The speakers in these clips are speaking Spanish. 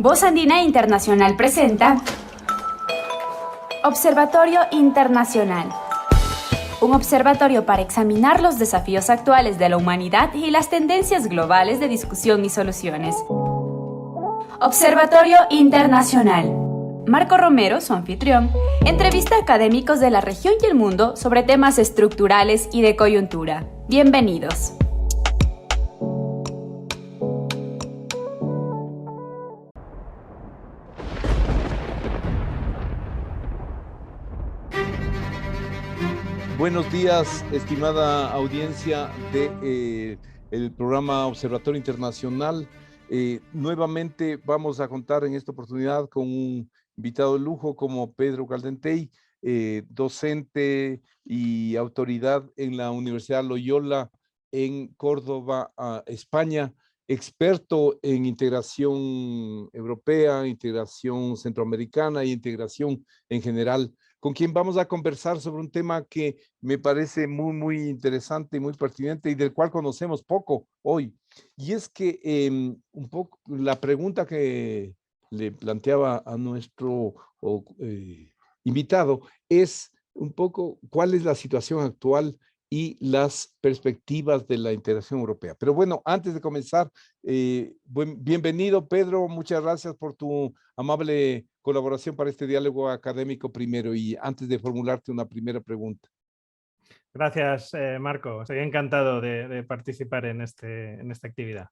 Voz Andina Internacional presenta Observatorio Internacional. Un observatorio para examinar los desafíos actuales de la humanidad y las tendencias globales de discusión y soluciones. Observatorio Internacional. Marco Romero, su anfitrión, entrevista a académicos de la región y el mundo sobre temas estructurales y de coyuntura. Bienvenidos. Buenos días, estimada audiencia de el programa Observatorio Internacional. Nuevamente vamos a contar en esta oportunidad con un invitado de lujo como Pedro Caldentey, docente y autoridad en la Universidad Loyola en Córdoba, España, experto en integración europea, integración centroamericana y integración en general, con quien vamos a conversar sobre un tema que me parece muy interesante y muy pertinente y del cual conocemos poco hoy. Y es que un poco la pregunta que le planteaba a nuestro invitado es un poco cuál es la situación actual y las perspectivas de la integración europea. Pero bueno, antes de comenzar, bienvenido Pedro, muchas gracias por tu amable colaboración para este diálogo académico primero y antes de formularte una primera pregunta. Gracias, Marco. Estoy encantado de participar en esta actividad.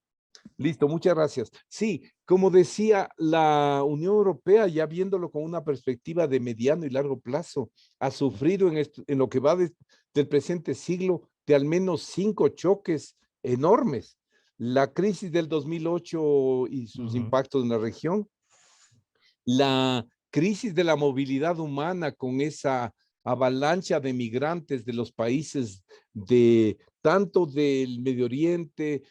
Listo, muchas gracias. Sí, como decía, la Unión Europea, ya viéndolo con una perspectiva de mediano y largo plazo, ha sufrido en lo que va del presente siglo de al menos 5 choques enormes. La crisis del 2008 y sus impactos en la región, la crisis de la movilidad humana con esa avalancha de migrantes de los países tanto del Medio Oriente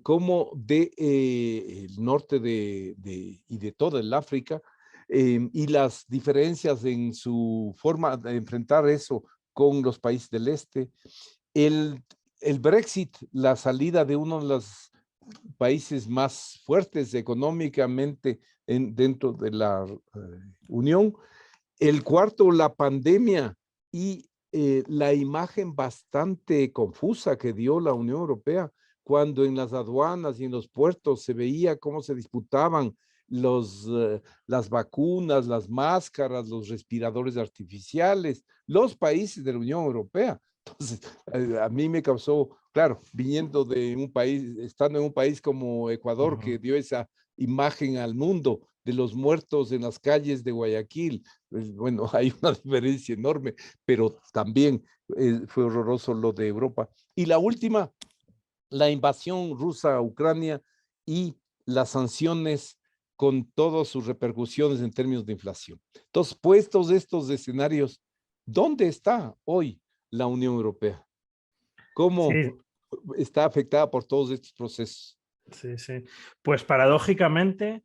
como el norte y de toda el África, y las diferencias en su forma de enfrentar eso con los países del este. El Brexit, la salida de uno de los países más fuertes económicamente dentro de la Unión. El cuarto, la pandemia y la imagen bastante confusa que dio la Unión Europea cuando en las aduanas y en los puertos se veía cómo se disputaban las vacunas, las máscaras, los respiradores artificiales, los países de la Unión Europea. Entonces, a mí me causó, claro, viniendo de un país, estando en un país como Ecuador, que dio esa imagen al mundo de los muertos en las calles de Guayaquil. Bueno, hay una diferencia enorme, pero también fue horroroso lo de Europa. Y la última, la invasión rusa a Ucrania y las sanciones con todas sus repercusiones en términos de inflación. Entonces, puestos estos escenarios, ¿dónde está hoy la Unión Europea? ¿Cómo está afectada por todos estos procesos? Sí. Pues paradójicamente,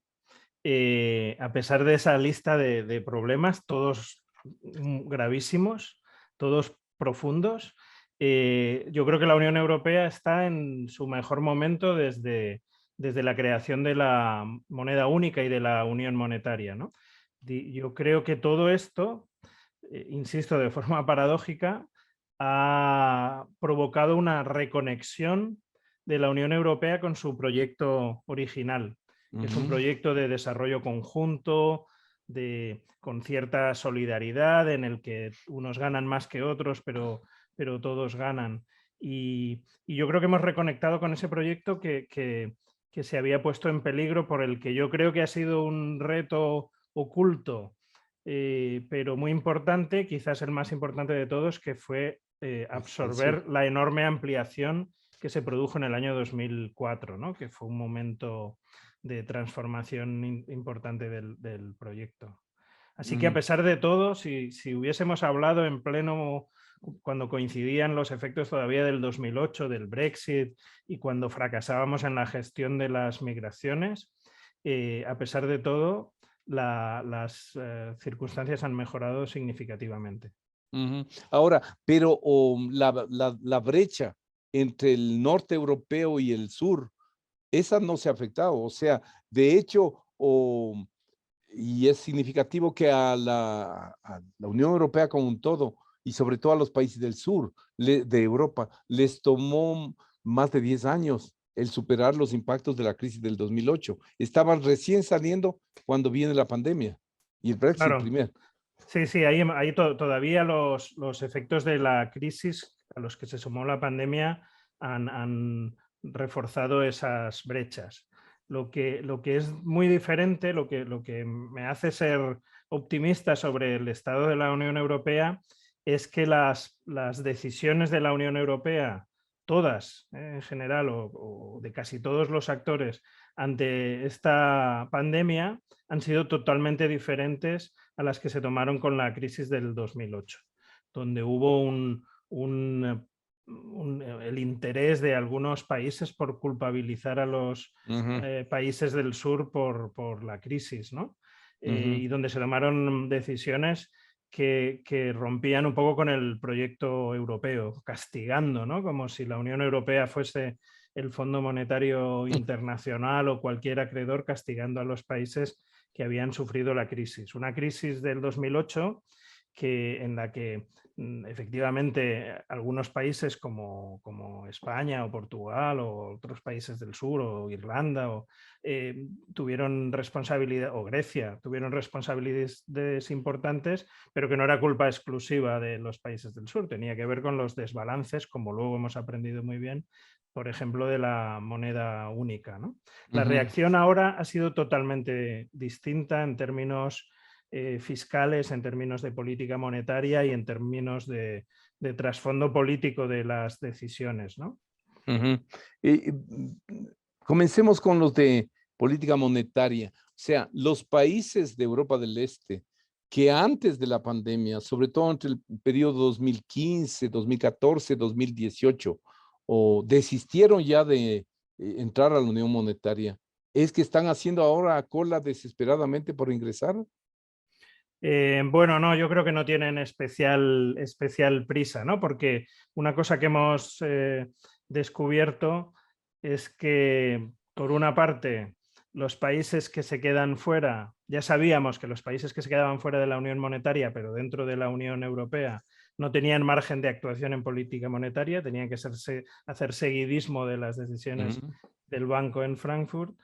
a pesar de esa lista de problemas, todos gravísimos, todos profundos, yo creo que la Unión Europea está en su mejor momento desde la creación de la moneda única y de la unión monetaria, ¿no? Yo creo que todo esto, insisto, de forma paradójica, ha provocado una reconexión de la Unión Europea con su proyecto original, que es un proyecto de desarrollo conjunto, con cierta solidaridad, en el que unos ganan más que otros, pero todos ganan. Y yo creo que hemos reconectado con ese proyecto que se había puesto en peligro, por el que yo creo que ha sido un reto oculto, pero muy importante, quizás el más importante de todos, que fue absorber la enorme ampliación que se produjo en el año 2004, ¿no? Que fue un momento de transformación importante del proyecto. Así que a pesar de todo, si hubiésemos hablado en pleno, cuando coincidían los efectos todavía del 2008, del Brexit, y cuando fracasábamos en la gestión de las migraciones, a pesar de todo, las circunstancias han mejorado significativamente. Ahora, pero la brecha entre el norte europeo y el sur, esa no se ha afectado. O sea, de hecho, y es significativo que a la Unión Europea como un todo, y sobre todo a los países del sur de Europa, les tomó más de 10 años el superar los impactos de la crisis del 2008. Estaban recién saliendo cuando viene la pandemia y el Brexit Claro. primero. Sí, sí, ahí todavía los efectos de la crisis a los que se sumó la pandemia han reforzado esas brechas. Lo que es muy diferente, lo que me hace ser optimista sobre el estado de la Unión Europea es que las decisiones de la Unión Europea, todas en general o de casi todos los actores ante esta pandemia, han sido totalmente diferentes a las que se tomaron con la crisis del 2008, donde hubo el interés de algunos países por culpabilizar a los países del sur por la crisis, ¿no? Y donde se tomaron decisiones que rompían un poco con el proyecto europeo, castigando, ¿no? Como si la Unión Europea fuese el Fondo Monetario Internacional o cualquier acreedor, castigando a los países que habían sufrido la crisis. Una crisis del 2008 en la que efectivamente algunos países como España o Portugal o otros países del sur o Irlanda tuvieron responsabilidad, o Grecia, tuvieron responsabilidades importantes, pero que no era culpa exclusiva de los países del sur, tenía que ver con los desbalances, como luego hemos aprendido muy bien, por ejemplo, de la moneda única, ¿no? La reacción ahora ha sido totalmente distinta en términos fiscales, en términos de política monetaria y en términos de trasfondo político de las decisiones, ¿no? Comencemos con los de política monetaria. O sea, los países de Europa del Este que antes de la pandemia, sobre todo entre el periodo 2015, 2014, 2018, desistieron ya de entrar a la Unión Monetaria, ¿es que están haciendo ahora cola desesperadamente por ingresar? Bueno, no, yo creo que no tienen especial prisa, ¿no? Porque una cosa que hemos descubierto es que, por una parte, los países que se quedan fuera, ya sabíamos que los países que se quedaban fuera de la Unión Monetaria, pero dentro de la Unión Europea, no tenían margen de actuación en política monetaria, tenían que hacer seguidismo de las decisiones del banco en Frankfurt.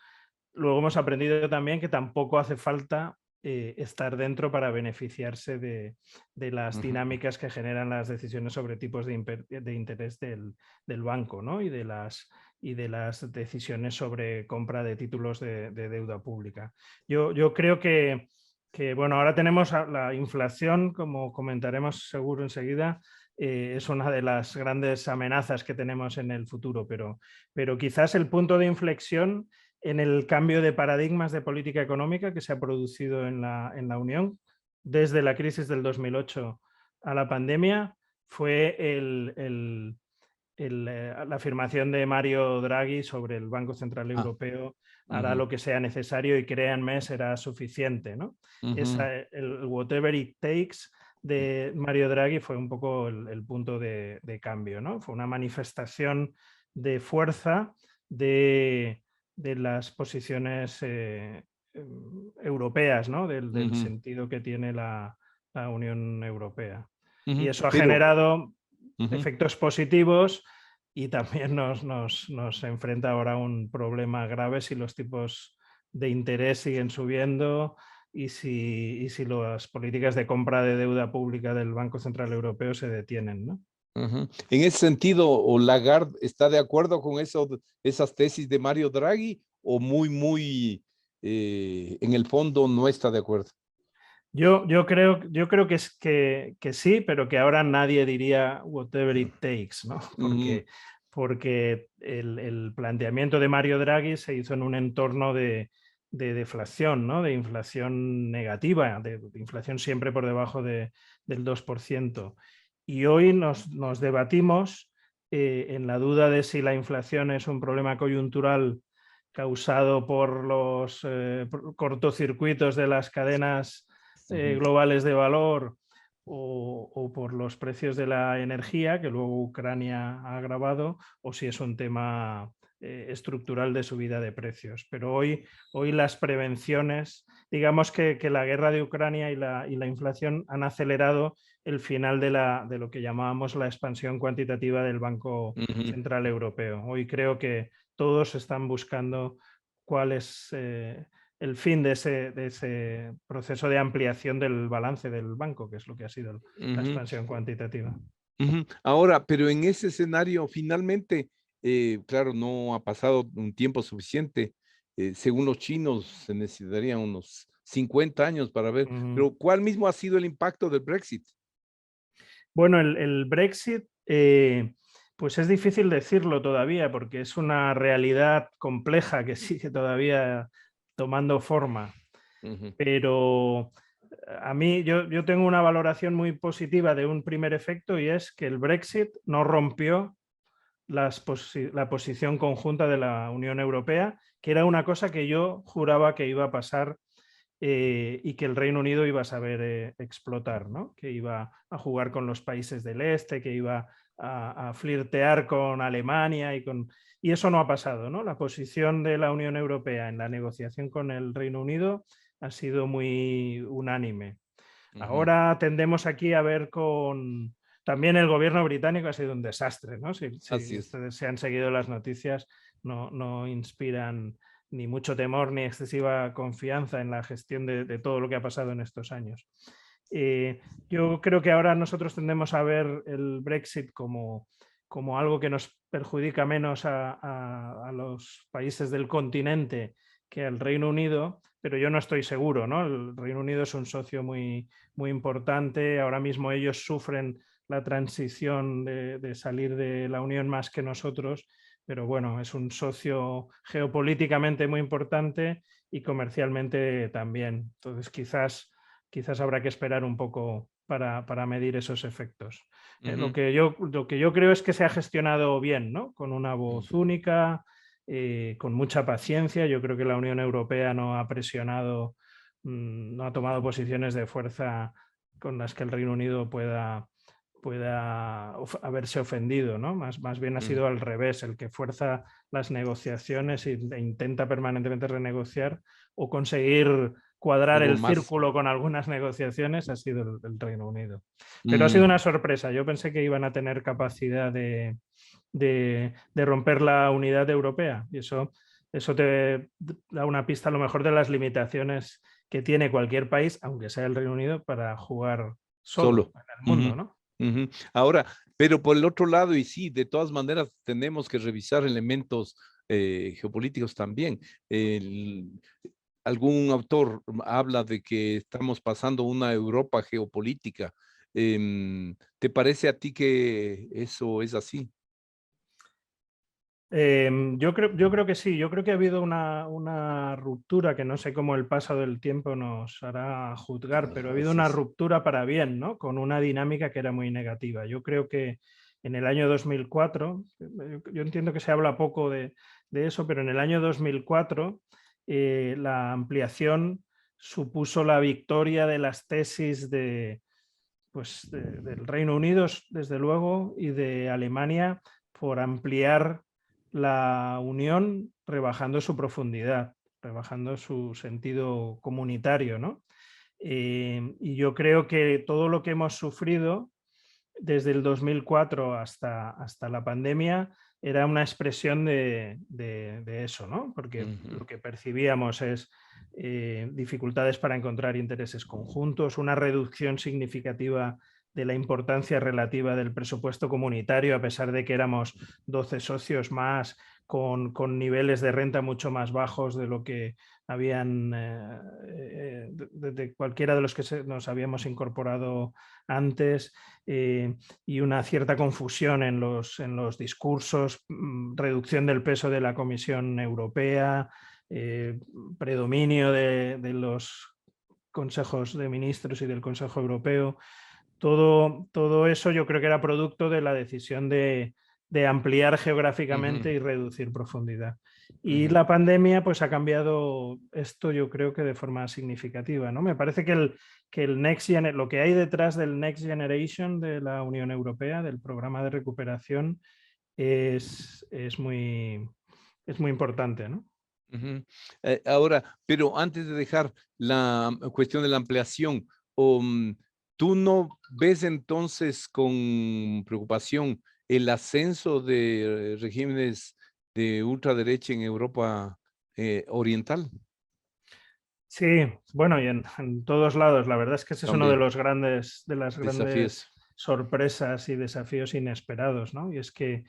Luego hemos aprendido también que tampoco hace falta estar dentro para beneficiarse de las dinámicas que generan las decisiones sobre tipos de interés del banco, ¿no? y de las decisiones sobre compra de títulos de deuda pública. Yo creo que, bueno, ahora tenemos la inflación, como comentaremos seguro enseguida, es una de las grandes amenazas que tenemos en el futuro, pero quizás el punto de inflexión en el cambio de paradigmas de política económica que se ha producido en la Unión desde la crisis del 2008 a la pandemia fue la afirmación de Mario Draghi sobre el Banco Central Europeo hará lo que sea necesario y créanme, será suficiente, ¿no? El whatever it takes de Mario Draghi fue un poco el punto de cambio, ¿no? Fue una manifestación de fuerza de las posiciones europeas, ¿no? del sentido que tiene la Unión Europea. Y eso ha generado efectos positivos y también nos enfrenta ahora a un problema grave si los tipos de interés siguen subiendo y si las políticas de compra de deuda pública del Banco Central Europeo se detienen, ¿no? En ese sentido, Lagarde está de acuerdo con esas tesis de Mario Draghi o muy en el fondo no está de acuerdo. Yo creo que sí, pero que ahora nadie diría whatever it takes, ¿no? Porque el planteamiento de Mario Draghi se hizo en un entorno de deflación, ¿no? De inflación negativa, de inflación siempre por debajo del 2%. Y hoy nos debatimos en la duda de si la inflación es un problema coyuntural causado por los cortocircuitos de las cadenas globales de valor o por los precios de la energía, que luego Ucrania ha agravado, o si es un tema estructural de subida de precios. Pero hoy las prevenciones, digamos que la guerra de Ucrania y la inflación han acelerado el final de lo que llamábamos la expansión cuantitativa del Banco Central Europeo. Hoy creo que todos están buscando cuál es el fin de ese proceso de ampliación del balance del banco, que es lo que ha sido la expansión cuantitativa. Ahora, pero en ese escenario, finalmente, claro, no ha pasado un tiempo suficiente. Según los chinos, se necesitarían unos 50 años para ver. Pero ¿cuál mismo ha sido el impacto del Brexit? Bueno, el Brexit, pues es difícil decirlo todavía, porque es una realidad compleja que sigue todavía tomando forma. Pero a mí, yo tengo una valoración muy positiva de un primer efecto, y es que el Brexit no rompió la posición conjunta de la Unión Europea, que era una cosa que yo juraba que iba a pasar y que el Reino Unido iba a saber explotar, ¿no? Que iba a jugar con los países del este, que iba a flirtear con Alemania y eso no ha pasado, ¿no? La posición de la Unión Europea en la negociación con el Reino Unido ha sido muy unánime. Ahora tendemos aquí a ver también el gobierno británico ha sido un desastre, ¿no? Si ustedes se han seguido las noticias, no inspiran ni mucho temor ni excesiva confianza en la gestión de todo lo que ha pasado en estos años. Yo creo que ahora nosotros tendemos a ver el Brexit como algo que nos perjudica menos a los países del continente que al Reino Unido, pero yo no estoy seguro, ¿no? El Reino Unido es un socio muy, muy importante. Ahora mismo ellos sufren la transición de salir de la Unión más que nosotros, pero bueno, es un socio geopolíticamente muy importante y comercialmente también. Entonces quizás habrá que esperar un poco para medir esos efectos. Lo que yo creo es que se ha gestionado bien, ¿no? Con una voz única, con mucha paciencia. Yo creo que la Unión Europea no ha presionado, no ha tomado posiciones de fuerza con las que el Reino Unido pueda haberse ofendido, ¿no? Más bien ha sido al revés, el que fuerza las negociaciones e intenta permanentemente renegociar o conseguir cuadrar el círculo con algunas negociaciones ha sido el Reino Unido. Pero ha sido una sorpresa. Yo pensé que iban a tener capacidad de romper la unidad europea, y eso te da una pista a lo mejor de las limitaciones que tiene cualquier país, aunque sea el Reino Unido, para jugar solo en el mundo, ¿no? Ahora, pero por el otro lado, y sí, de todas maneras tenemos que revisar elementos geopolíticos también. Algún autor habla de que estamos pasando una Europa geopolítica. ¿Te parece a ti que eso es así? Yo creo que sí. Yo creo que ha habido una ruptura que no sé cómo el paso del tiempo nos hará juzgar, pero ha habido una ruptura para bien, ¿no? Con una dinámica que era muy negativa. Yo creo que en el año 2004, yo entiendo que se habla poco de eso, pero en el año 2004 la ampliación supuso la victoria de las tesis del Reino Unido, desde luego, y de Alemania por ampliar la unión rebajando su profundidad, rebajando su sentido comunitario, ¿no? Y yo creo que todo lo que hemos sufrido desde el 2004 hasta la pandemia era una expresión de eso, ¿no? Porque lo que percibíamos es dificultades para encontrar intereses conjuntos, una reducción significativa de la importancia relativa del presupuesto comunitario, a pesar de que éramos 12 socios más, con niveles de renta mucho más bajos de lo que habían de cualquiera de los que nos habíamos incorporado antes, y una cierta confusión en los discursos, reducción del peso de la Comisión Europea, predominio de los consejos de ministros y del Consejo Europeo. Todo eso yo creo que era producto de la decisión de ampliar geográficamente y reducir profundidad. Y la pandemia pues ha cambiado esto, yo creo que de forma significativa, ¿no? Me parece que lo que hay detrás del Next Generation de la Unión Europea, del programa de recuperación, es muy es muy importante, ¿no? Ujú. Ahora, pero antes de dejar la cuestión de la ampliación, ¿tú no ves entonces con preocupación el ascenso de regímenes de ultraderecha en Europa Oriental? Sí, bueno, y en todos lados. La verdad es que ese es uno También, de las desafíos. grandes sorpresas y desafíos inesperados, ¿no? Y es que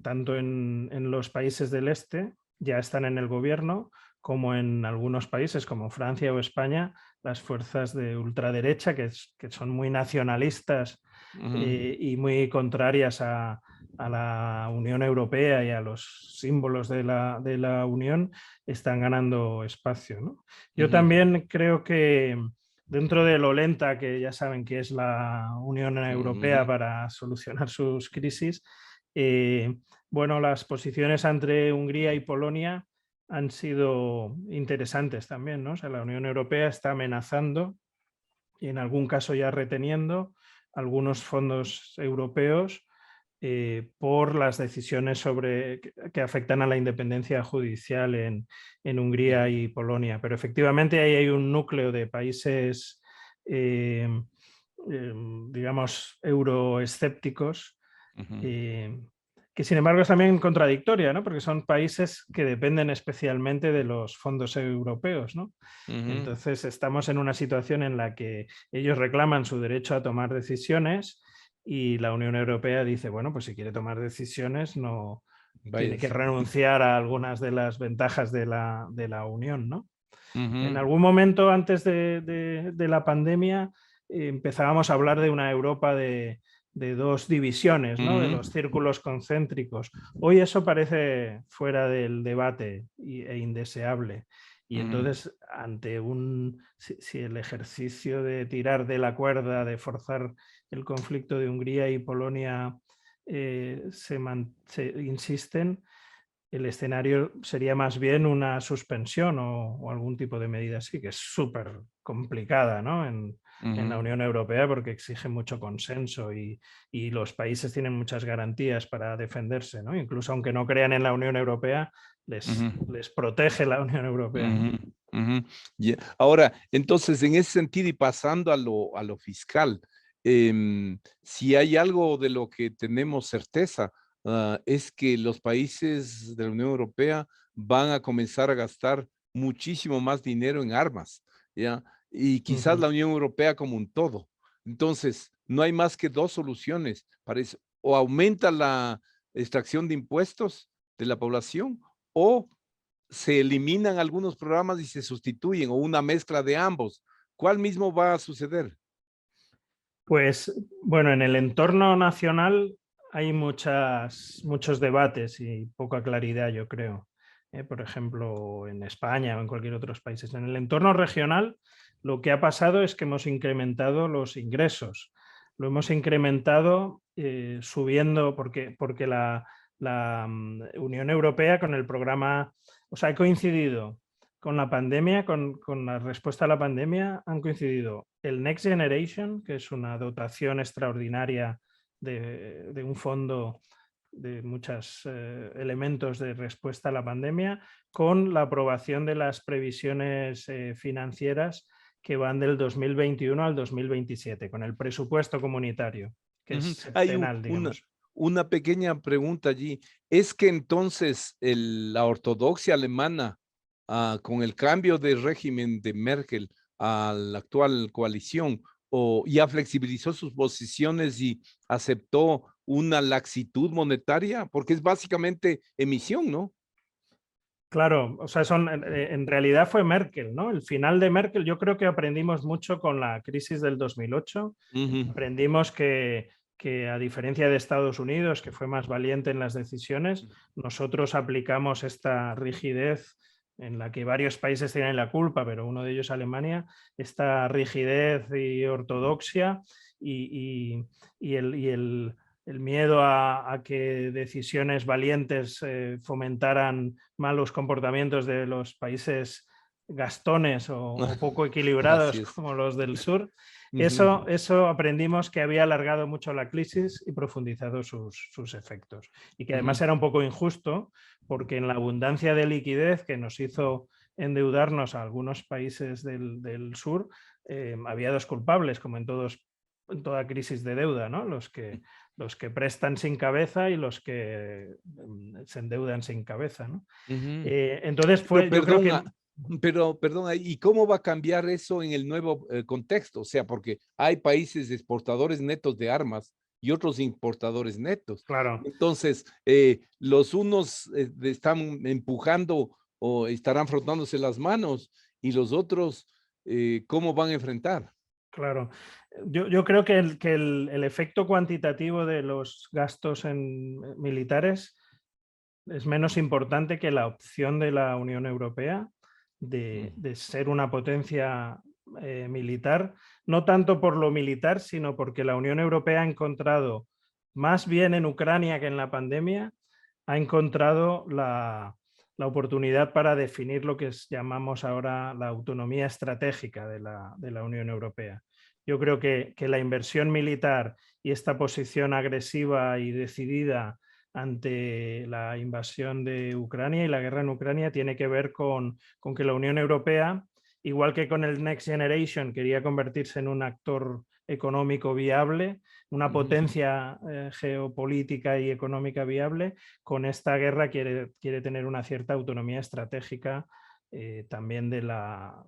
tanto en los países del este ya están en el gobierno, como en algunos países como Francia o España, las fuerzas de ultraderecha, que son muy nacionalistas Ujú, y muy contrarias a la Unión Europea y a los símbolos de la Unión, están ganando espacio, ¿no? Yo ujú, también creo que dentro de lo lenta que ya saben que es la Unión Europea ujú, para solucionar sus crisis, eh, bueno, las posiciones entre Hungría y Polonia han sido interesantes también, ¿no? O sea, la Unión Europea está amenazando y en algún caso ya reteniendo algunos fondos europeos por las decisiones que afectan a la independencia judicial en Hungría y Polonia. Pero efectivamente ahí hay un núcleo de países, eh, digamos, euroescépticos, ujú, eh, que sin embargo es también contradictoria, ¿no? Porque son países que dependen especialmente de los fondos europeos, ¿no? ujú, Entonces estamos en una situación en la que ellos reclaman su derecho a tomar decisiones y la Unión Europea dice, bueno, pues si quiere tomar decisiones no tiene que váyase. renunciar a algunas de las ventajas de la Unión, ¿no? En Ujú, algún momento antes de la pandemia empezábamos a hablar de una Europa de dos divisiones, ¿no? De los ujú, círculos concéntricos. Hoy eso parece fuera del debate e indeseable. Y ujú, entonces, si el ejercicio de tirar de la cuerda, de forzar el conflicto de Hungría y Polonia se insisten, el escenario sería más bien una suspensión o algún tipo de medida así, que es súper complicada, ¿no? En la ujú, Unión Europea porque exige mucho consenso y los países tienen muchas garantías para defenderse, ¿no? Incluso aunque no crean en la Unión Europea, ujú. les protege la Unión Europea, ¿no? Ujú, ujú. Ahora, entonces, en ese sentido y pasando a lo fiscal, si hay algo de lo que tenemos certeza, es que los países de la Unión Europea van a comenzar a gastar muchísimo más dinero en armas, ¿ya? Y quizás Ujú. la Unión Europea como un todo. Entonces, no hay más que dos soluciones para eso. O aumenta la extracción de impuestos de la población o se eliminan algunos programas y se sustituyen o una mezcla de ambos. ¿Cuál mismo va a suceder? Pues bueno, en el entorno nacional hay muchos debates y poca claridad, yo creo. Por ejemplo, en España o en cualquier otro país. En el entorno regional, lo que ha pasado es que hemos incrementado los ingresos. Lo hemos incrementado subiendo porque la Unión Europea con el programa, o sea, ha coincidido con la pandemia, con la respuesta a la pandemia, han coincidido el Next Generation, que es una dotación extraordinaria de un fondo de muchos elementos de respuesta a la pandemia, con la aprobación de las previsiones financieras que van del 2021 al 2027, con el presupuesto comunitario, que es Ujú. Hay septenal, digamos. una pequeña pregunta allí. ¿Es que entonces la ortodoxia alemana, con el cambio de régimen de Merkel a la actual coalición, o ya flexibilizó sus posiciones y aceptó una laxitud monetaria? Porque es básicamente emisión, ¿no? Claro, o sea, en realidad fue Merkel, ¿no? El final de Merkel, yo creo que aprendimos mucho con la crisis del 2008. Ujú, Aprendimos que a diferencia de Estados Unidos, que fue más valiente en las decisiones, nosotros aplicamos esta rigidez en la que varios países tienen la culpa, pero uno de ellos Alemania, esta rigidez y ortodoxia y el miedo a que decisiones valientes fomentaran malos comportamientos de los países gastones o poco equilibrados Así es. como los del sur, Ujú, eso aprendimos que había alargado mucho la crisis y profundizado sus efectos. Y que además ujú, era un poco injusto porque en la abundancia de liquidez que nos hizo endeudarnos a algunos países del sur, había dos culpables, como en toda crisis de deuda, ¿no? Los que prestan sin cabeza y los que se endeudan sin cabeza, ¿no? ujú. Entonces Pero yo creo perdón, que perdón, ¿y cómo va a cambiar eso en el nuevo contexto? O sea, porque hay países exportadores netos de armas y otros importadores netos. claro, Entonces, los unos están empujando o estarán frotándose las manos y los otros, ¿cómo van a enfrentar? claro. Yo creo que el efecto cuantitativo de los gastos militares es menos importante que la opción de la Unión Europea Mm, de ser una potencia militar, no tanto por lo militar, sino porque la Unión Europea ha encontrado, más bien en Ucrania que en la pandemia, ha encontrado la oportunidad para definir lo que llamamos ahora la autonomía estratégica de la Unión Europea. Yo creo que la inversión militar y esta posición agresiva y decidida ante la invasión de Ucrania y la guerra en Ucrania tiene que ver con que la Unión Europea, igual que con el Next Generation, quería convertirse en un actor económico viable, una ujú, potencia geopolítica y económica viable, con esta guerra quiere tener una cierta autonomía estratégica también de la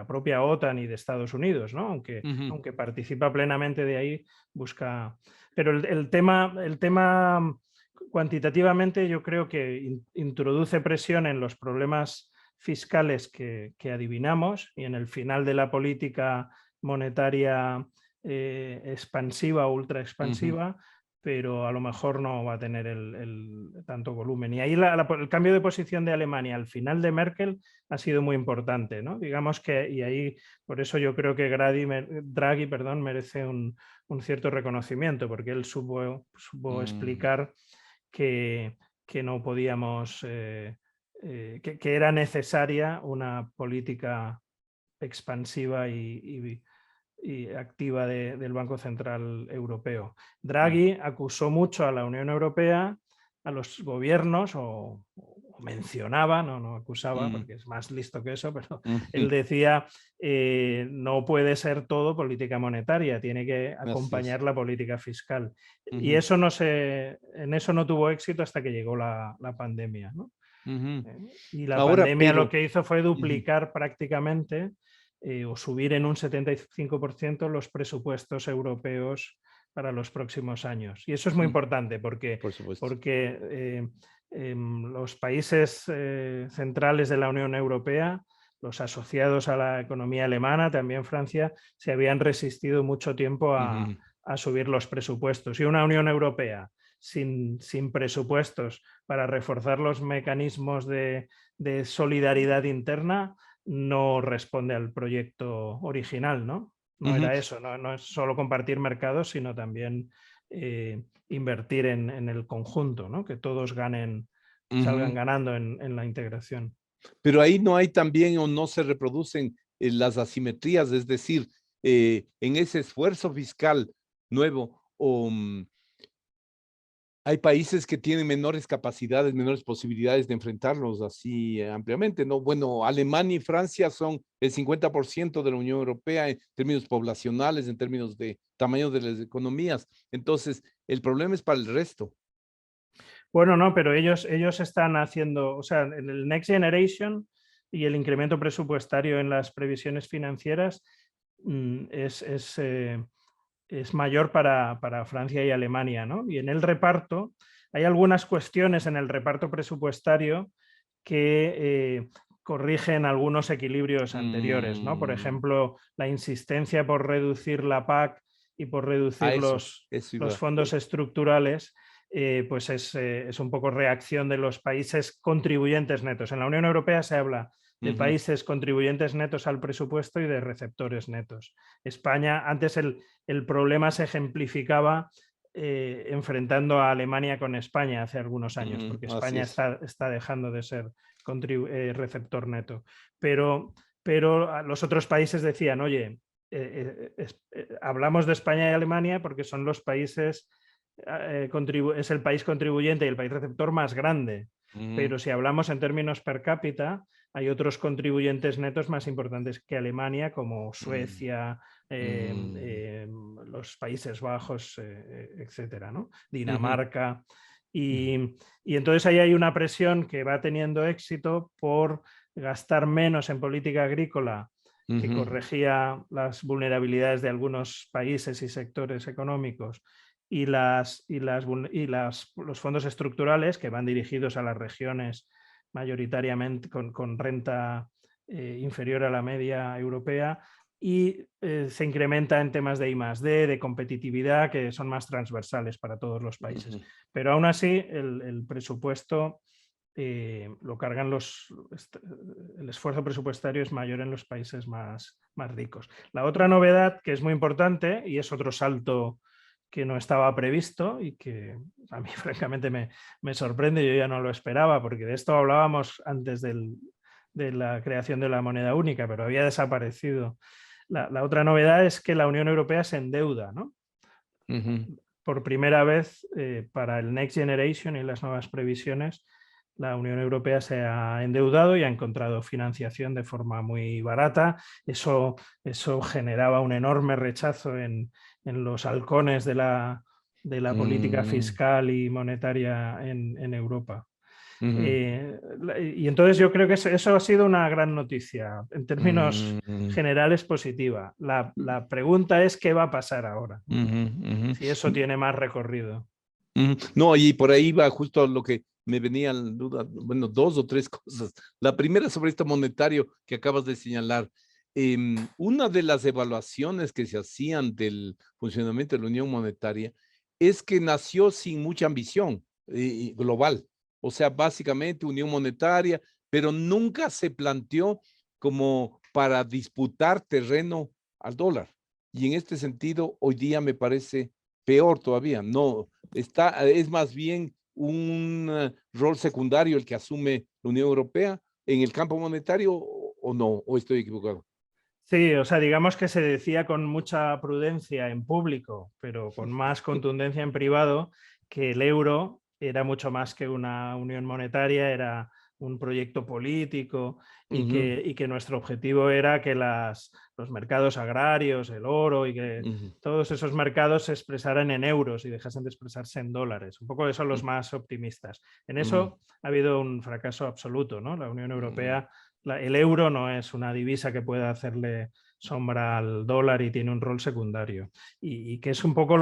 propia OTAN y de Estados Unidos, ¿no? ujú, Aunque participa plenamente de ahí, busca... Pero el tema cuantitativamente yo creo que introduce presión en los problemas fiscales que adivinamos y en el final de la política monetaria expansiva o ultra ujú, expansiva, pero a lo mejor no va a tener tanto volumen. Y ahí el cambio de posición de Alemania al final de Merkel ha sido muy importante, ¿no? Digamos que, y ahí por eso yo creo que Draghi, perdón, merece un cierto reconocimiento, porque él supo mm, explicar que, que no podíamos, que era necesaria una política expansiva y activa del Banco Central Europeo. mm, Draghi acusó mucho a la Unión Europea, a los gobiernos, o mencionaba, no acusaba, mm, porque es más listo que eso, pero él ujú, decía, no puede ser todo política monetaria, tiene que así es. acompañar la política fiscal. Y Ujú, eso en eso no tuvo éxito hasta que llegó la pandemia, ¿no? ujú. Y la Ahora, pandemia lo pero que hizo fue ujú, duplicar prácticamente o subir en un 75% los presupuestos europeos para los próximos años. Y eso es muy mm, importante por supuesto. porque los países centrales de la Unión Europea, los asociados a la economía alemana, también Francia, se habían resistido mucho tiempo Ujú, a subir los presupuestos. Y una Unión Europea sin presupuestos para reforzar los mecanismos de solidaridad interna no responde al proyecto original, ¿no? No ujú, era eso, no es solo compartir mercados, sino también invertir en el conjunto, ¿no? Que todos salgan ujú. ganando en la integración. Pero ahí no hay también o no se reproducen las asimetrías, es decir, en ese esfuerzo fiscal nuevo, hay países que tienen menores capacidades, menores posibilidades de enfrentarlos así ampliamente, ¿no? Bueno, Alemania y Francia son el 50% de la Unión Europea en términos poblacionales, en términos de tamaño de las economías. Entonces, el problema es para el resto. Bueno, no, pero ellos están haciendo, o sea, en el Next Generation y el incremento presupuestario en las previsiones financieras mm, es, es, eh, es mayor para Francia y Alemania, ¿no? Y en el reparto, hay algunas cuestiones en el reparto presupuestario que corrigen algunos equilibrios anteriores, ¿no? Por Mm, ejemplo, la insistencia por reducir la PAC y por a reducir eso los iba. fondos estructurales, pues es un poco reacción de los países contribuyentes netos. En la Unión Europea se habla de Ujú, países contribuyentes netos al presupuesto y de receptores netos. España, antes el problema se ejemplificaba enfrentando a Alemania con España hace algunos años, porque así España es. está dejando de ser receptor neto. Pero los otros países decían, oye, hablamos de España y Alemania porque son los países, es el país contribuyente y el país receptor más grande. Pero si hablamos en términos per cápita, hay otros contribuyentes netos más importantes que Alemania, como Suecia, los Países Bajos, etcétera, ¿no? Dinamarca. Y entonces ahí hay una presión que va teniendo éxito por gastar menos en política agrícola, que corregía las vulnerabilidades de algunos países y sectores económicos, y los fondos estructurales que van dirigidos a las regiones mayoritariamente con renta inferior a la media europea, y se incrementa en temas de I+D, de competitividad, que son más transversales para todos los países. Pero aún así el presupuesto lo cargan el esfuerzo presupuestario es mayor en los países más ricos. La otra novedad, que es muy importante y es otro salto que no estaba previsto y que a mí francamente me sorprende, yo ya no lo esperaba, porque de esto hablábamos antes de la creación de la moneda única, pero había desaparecido. La otra novedad es que la Unión Europea se endeuda, ¿no? Por primera vez para el Next Generation y las nuevas previsiones, la Unión Europea se ha endeudado y ha encontrado financiación de forma muy barata. Eso generaba un enorme rechazo en los halcones de la política fiscal y monetaria en Europa. Y entonces yo creo que eso ha sido una gran noticia. En términos generales, positiva. La pregunta es qué va a pasar ahora, si eso tiene más recorrido. No, y por ahí va justo lo que me venía a la duda, bueno, 2 o 3 cosas. La primera sobre este monetario que acabas de señalar. Una de las evaluaciones que se hacían del funcionamiento de la Unión Monetaria es que nació sin mucha ambición global. O sea, básicamente Unión Monetaria, pero nunca se planteó como para disputar terreno al dólar. Y en este sentido, hoy día me parece peor todavía. No, es más bien un rol secundario el que asume la Unión Europea en el campo monetario, o no, o estoy equivocado. Sí, o sea, digamos que se decía con mucha prudencia en público, pero con más contundencia en privado, que el euro era mucho más que una unión monetaria, era un proyecto político, y que nuestro objetivo era que los mercados agrarios, el oro y que todos esos mercados se expresaran en euros y dejasen de expresarse en dólares. Un poco son los más optimistas. En eso ha habido un fracaso absoluto, ¿no? La Unión Europea, el euro no es una divisa que pueda hacerle sombra al dólar y tiene un rol secundario. Y que es un poco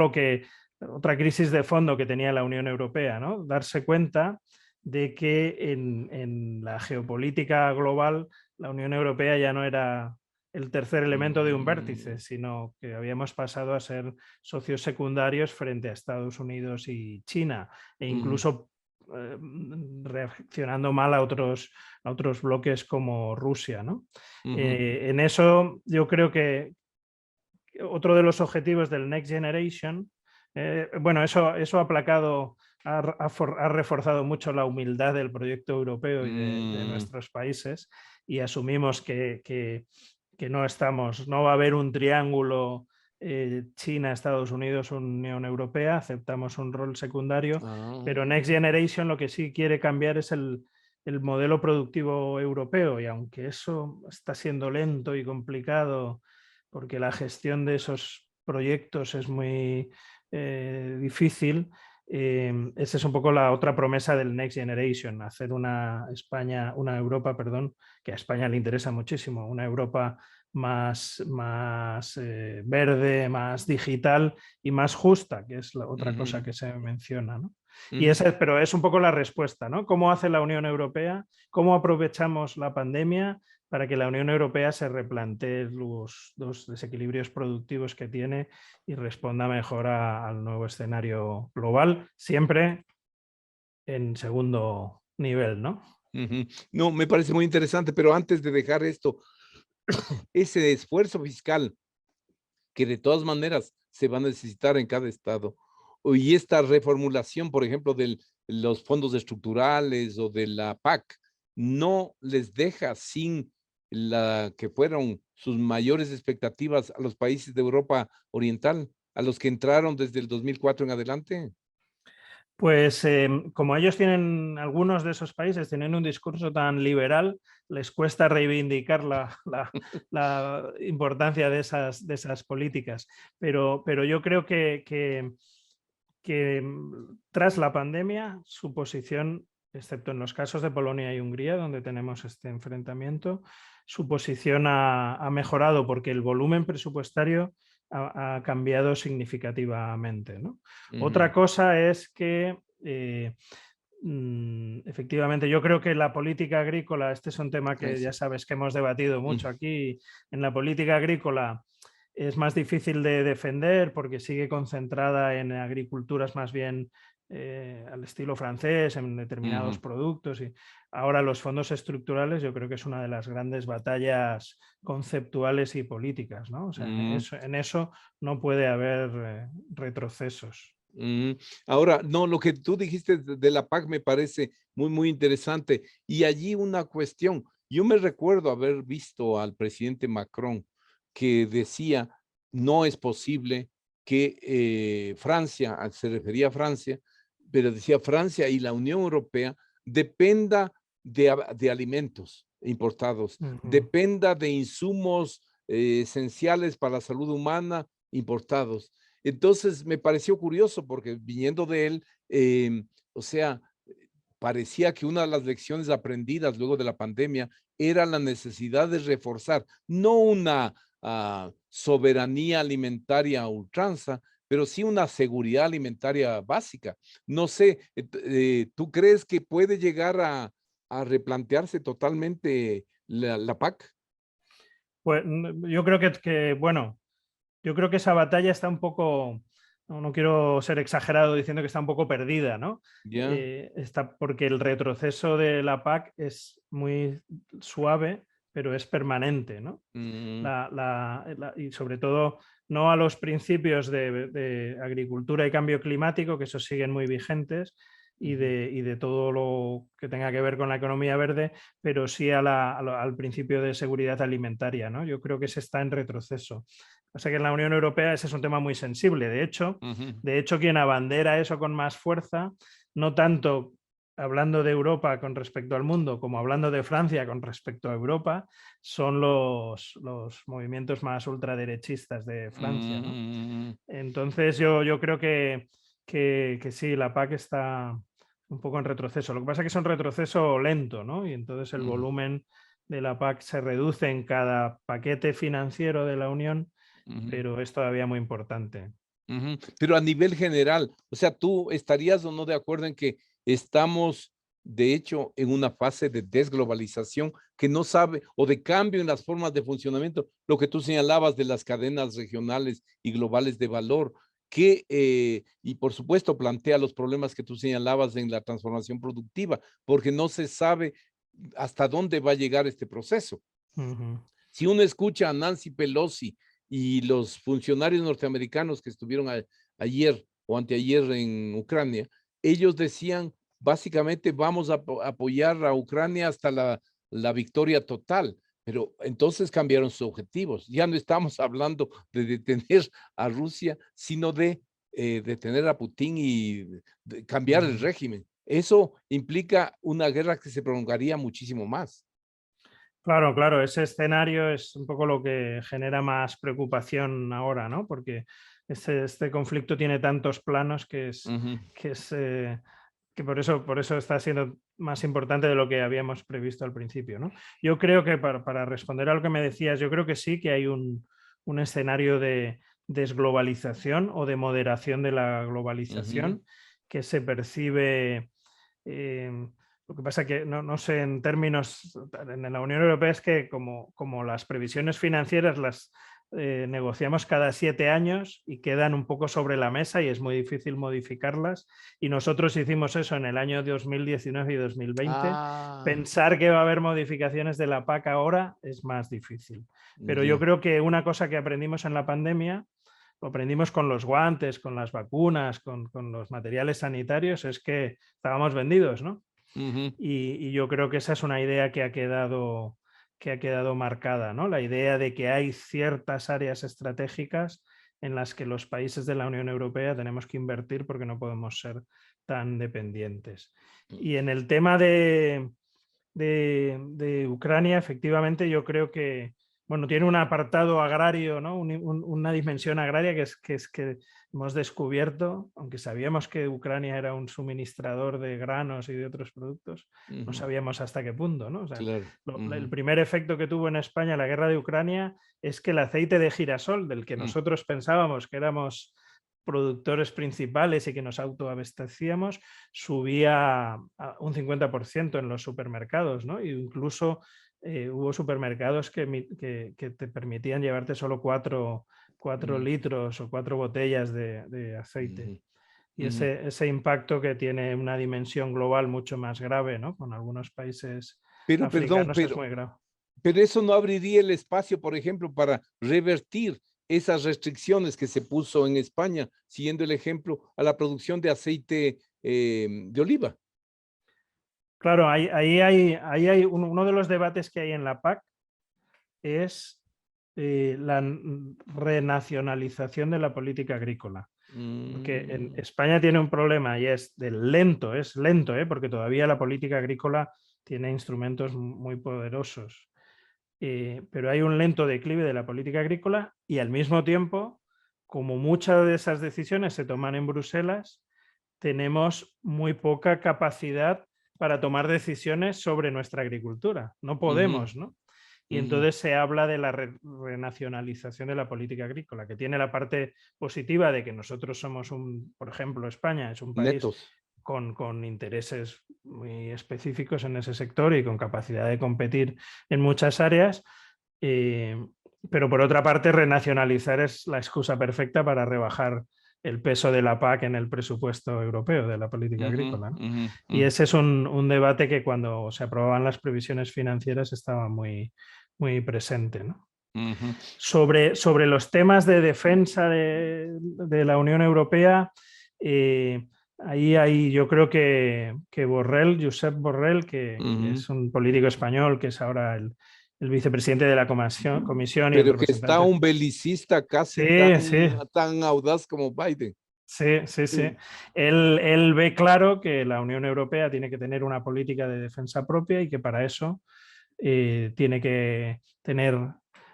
otra crisis de fondo que tenía la Unión Europea, ¿no? Darse cuenta de que en la geopolítica global la Unión Europea ya no era el tercer elemento de un vértice, sino que habíamos pasado a ser socios secundarios frente a Estados Unidos y China, e incluso reaccionando mal a otros bloques como Rusia, ¿no? En eso yo creo que otro de los objetivos del Next Generation, bueno, eso ha aplacado, ha reforzado mucho la humildad del proyecto europeo y de nuestros países, y asumimos que no va a haber un triángulo China, Estados Unidos, Unión Europea, aceptamos un rol secundario, pero Next Generation lo que sí quiere cambiar es el modelo productivo europeo, y aunque eso está siendo lento y complicado porque la gestión de esos proyectos es muy difícil, esa es un poco la otra promesa del Next Generation, hacer una Europa, que a España le interesa muchísimo, una Europa más verde, más digital y más justa, que es la otra cosa que se menciona, ¿no? Pero es un poco la respuesta, ¿no? ¿Cómo hace la Unión Europea? ¿Cómo aprovechamos la pandemia para que la Unión Europea se replantee los desequilibrios productivos que tiene y responda mejor al nuevo escenario global, siempre en segundo nivel, ¿no? No, me parece muy interesante, pero antes de dejar esto, ese esfuerzo fiscal que de todas maneras se va a necesitar en cada estado, y esta reformulación, por ejemplo, de los fondos estructurales o de la PAC, no les deja sin la que fueron sus mayores expectativas a los países de Europa Oriental, a los que entraron desde el 2004 en adelante? Pues como ellos tienen, algunos de esos países tienen un discurso tan liberal, les cuesta reivindicar la importancia de esas políticas. Pero yo creo que tras la pandemia su posición, excepto en los casos de Polonia y Hungría, donde tenemos este enfrentamiento, su posición ha mejorado porque el volumen presupuestario ha cambiado significativamente, ¿no? Otra cosa es que efectivamente yo creo que la política agrícola, este es un tema que ya sabes que hemos debatido mucho aquí, en la política agrícola es más difícil de defender porque sigue concentrada en agriculturas más bien al estilo francés, en determinados productos. Y ahora los fondos estructurales yo creo que es una de las grandes batallas conceptuales y políticas, ¿no? O sea, en eso no puede haber retrocesos. Ahora, no, lo que tú dijiste de la PAC me parece muy, muy interesante. Y allí una cuestión, yo me recuerdo haber visto al presidente Macron que decía, no es posible que Francia, se refería a Francia, pero decía Francia y la Unión Europea dependa de alimentos importados, dependa de insumos esenciales para la salud humana importados. Entonces me pareció curioso porque viniendo de él, o sea, parecía que una de las lecciones aprendidas luego de la pandemia era la necesidad de reforzar, no una soberanía alimentaria a ultranza, pero sí una seguridad alimentaria básica. No sé, ¿tú crees que puede llegar a replantearse totalmente la PAC? Pues yo creo bueno, yo creo que esa batalla está un poco, no quiero ser exagerado diciendo que está un poco perdida, ¿no? Ya. Porque el retroceso de la PAC es muy suave, pero es permanente, ¿no? Y sobre todo no a los principios de agricultura y cambio climático, que esos siguen muy vigentes, y de todo lo que tenga que ver con la economía verde, pero sí al principio de seguridad alimentaria, ¿no? Yo creo que se está en retroceso. O sea que en la Unión Europea ese es un tema muy sensible. De hecho, quien abandera eso con más fuerza, no tanto hablando de Europa con respecto al mundo, como hablando de Francia con respecto a Europa, son los movimientos más ultraderechistas de Francia, ¿no? Entonces yo creo que sí, la PAC está un poco en retroceso. Lo que pasa es que es un retroceso lento, ¿no? Y entonces el volumen de la PAC se reduce en cada paquete financiero de la Unión, pero es todavía muy importante. Pero a nivel general, o sea, ¿tú estarías o no de acuerdo en que estamos, de hecho, en una fase de desglobalización que no sabe, o de cambio en las formas de funcionamiento, lo que tú señalabas de las cadenas regionales y globales de valor, que, y por supuesto, plantea los problemas que tú señalabas en la transformación productiva, porque no se sabe hasta dónde va a llegar este proceso? Si uno escucha a Nancy Pelosi y los funcionarios norteamericanos que estuvieron ayer o anteayer en Ucrania, ellos decían básicamente vamos a apoyar a Ucrania hasta la victoria total, pero entonces cambiaron sus objetivos. Ya no estamos hablando de detener a Rusia, sino de detener a Putin y de cambiar el régimen. Eso implica una guerra que se prolongaría muchísimo más. Claro, ese escenario es un poco lo que genera más preocupación ahora, ¿no? Porque este conflicto tiene tantos planos que por eso está siendo más importante de lo que habíamos previsto al principio, ¿no? Yo creo que para responder a lo que me decías, yo creo que sí que hay un escenario de desglobalización o de moderación de la globalización que se percibe. Lo que pasa que no sé en términos, en la Unión Europea es que como las previsiones financieras las negociamos cada 7 años y quedan un poco sobre la mesa y es muy difícil modificarlas, y nosotros hicimos eso en el año 2019 y 2020. Pensar que va a haber modificaciones de la PAC ahora es más difícil. Pero yo creo que una cosa que aprendimos en la pandemia lo aprendimos con los guantes, con las vacunas, con los materiales sanitarios, es que estábamos vendidos, ¿no? Y yo creo que esa es una idea que ha quedado marcada, ¿no? La idea de que hay ciertas áreas estratégicas en las que los países de la Unión Europea tenemos que invertir porque no podemos ser tan dependientes. Y en el tema de Ucrania, efectivamente, yo creo que, bueno, tiene un apartado agrario, ¿no? Una dimensión agraria que hemos descubierto, aunque sabíamos que Ucrania era un suministrador de granos y de otros productos, no sabíamos hasta qué punto, ¿no? O sea, Claro. el primer efecto que tuvo en España la guerra de Ucrania es que el aceite de girasol, del que nosotros pensábamos que éramos productores principales y que nos autoabastecíamos, subía a un 50% en los supermercados, ¿no? E incluso hubo supermercados que te permitían llevarte solo 4 litros o 4 botellas de aceite. Y ese impacto que tiene una dimensión global mucho más grave, ¿no? Con algunos países africanos es muy grave. Pero eso no abriría el espacio, por ejemplo, para revertir esas restricciones que se puso en España, siguiendo el ejemplo, a la producción de aceite de oliva. Claro, ahí hay uno de los debates que hay en la PAC es la renacionalización de la política agrícola. Porque en España tiene un problema y es lento, porque todavía la política agrícola tiene instrumentos muy poderosos. Pero hay un lento declive de la política agrícola y al mismo tiempo, como muchas de esas decisiones se toman en Bruselas, tenemos muy poca capacidad para tomar decisiones sobre nuestra agricultura. No podemos, ¿no? Y entonces se habla de la renacionalización de la política agrícola, que tiene la parte positiva de que nosotros somos por ejemplo, España es un país con intereses muy específicos en ese sector y con capacidad de competir en muchas áreas, pero por otra parte renacionalizar es la excusa perfecta para rebajar el peso de la PAC en el presupuesto europeo de la política agrícola, ¿no? Y ese es un debate que cuando se aprobaban las previsiones financieras estaba muy, muy presente, ¿no? Sobre los temas de defensa de la Unión Europea, ahí yo creo que Borrell, Josep Borrell, que es un político español, que es ahora el vicepresidente de la comisión. Pero que está un belicista casi tan audaz como Biden. Sí. Él ve claro que la Unión Europea tiene que tener una política de defensa propia y que para eso tiene que tener...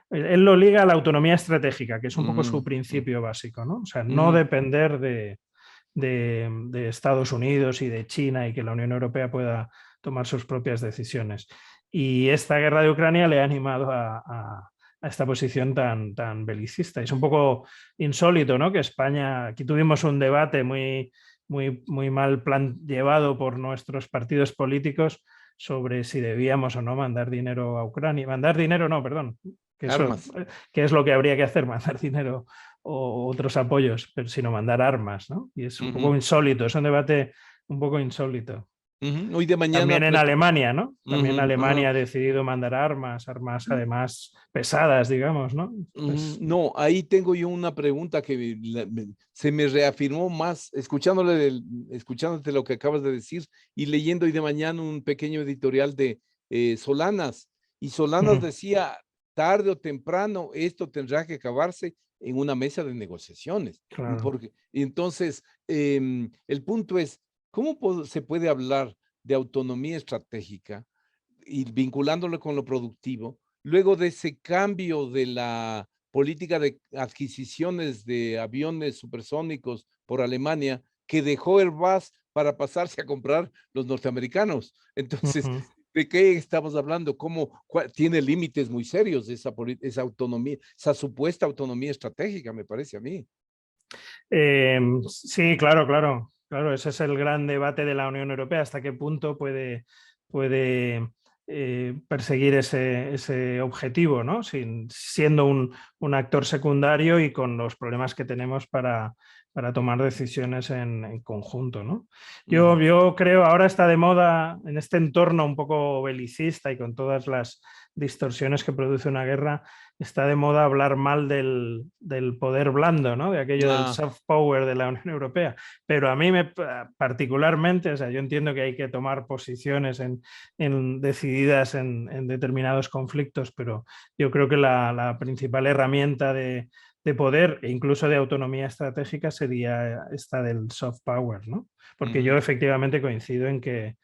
Él lo liga a la autonomía estratégica, que es un poco su principio básico, ¿no? O sea, no depender de Estados Unidos y de China y que la Unión Europea pueda tomar sus propias decisiones. Y esta guerra de Ucrania le ha animado a esta posición tan belicista. Es un poco insólito, ¿no? Que España, aquí tuvimos un debate muy mal llevado por nuestros partidos políticos sobre si debíamos o no mandar dinero a Ucrania. Mandar dinero no, perdón. Que es lo que habría que hacer, mandar dinero o otros apoyos, pero sino mandar armas, ¿no? Y es un poco insólito, es un debate un poco insólito. Hoy de mañana, también en Alemania, ¿no? También Alemania ha decidido mandar armas además pesadas, digamos, ¿no? No, ahí tengo yo una pregunta que se me reafirmó más escuchándote lo que acabas de decir y leyendo hoy de mañana un pequeño editorial de Solanas. Y Solanas decía, tarde o temprano esto tendrá que acabarse en una mesa de negociaciones. Claro. Entonces, el punto es, ¿cómo se puede hablar de autonomía estratégica y vinculándolo con lo productivo, luego de ese cambio de la política de adquisiciones de aviones supersónicos por Alemania, que dejó Airbus para pasarse a comprar los norteamericanos? Entonces, ¿de qué estamos hablando? Tiene límites muy serios esa autonomía, esa supuesta autonomía estratégica, me parece a mí. Sí, claro, ese es el gran debate de la Unión Europea, hasta qué punto puede perseguir ese objetivo, ¿no? Siendo un actor secundario y con los problemas que tenemos para para tomar decisiones en conjunto, ¿no? Ujú. Yo creo, ahora está de moda en este entorno un poco belicista y con todas las distorsiones que produce una guerra, está de moda hablar mal del poder blando, ¿no? De aquello del Ah, soft power de la Unión Europea. Pero a mí particularmente, o sea, yo entiendo que hay que tomar posiciones decididas en determinados conflictos, pero yo creo que la principal herramienta de poder e incluso de autonomía estratégica sería esta del soft power, ¿no? Porque yo ujú, efectivamente coincido en que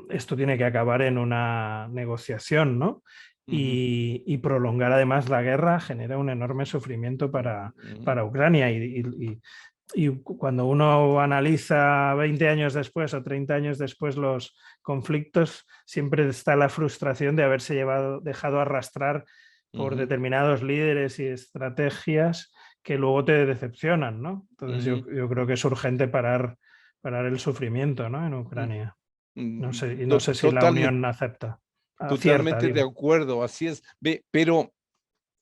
esto tiene que acabar en una negociación, ¿no? ujú, Y prolongar además la guerra genera un enorme sufrimiento ujú, para Ucrania y cuando uno analiza 20 años después o 30 años después los conflictos, siempre está la frustración de haberse dejado arrastrar por ujú, determinados líderes y estrategias que luego te decepcionan, ¿no? Entonces ujú, yo creo que es urgente parar el sufrimiento, ¿no? En ujú. Ucrania. No sé si la Totalmente, Unión acierta, totalmente de digo. acuerdo, así es. Ve, pero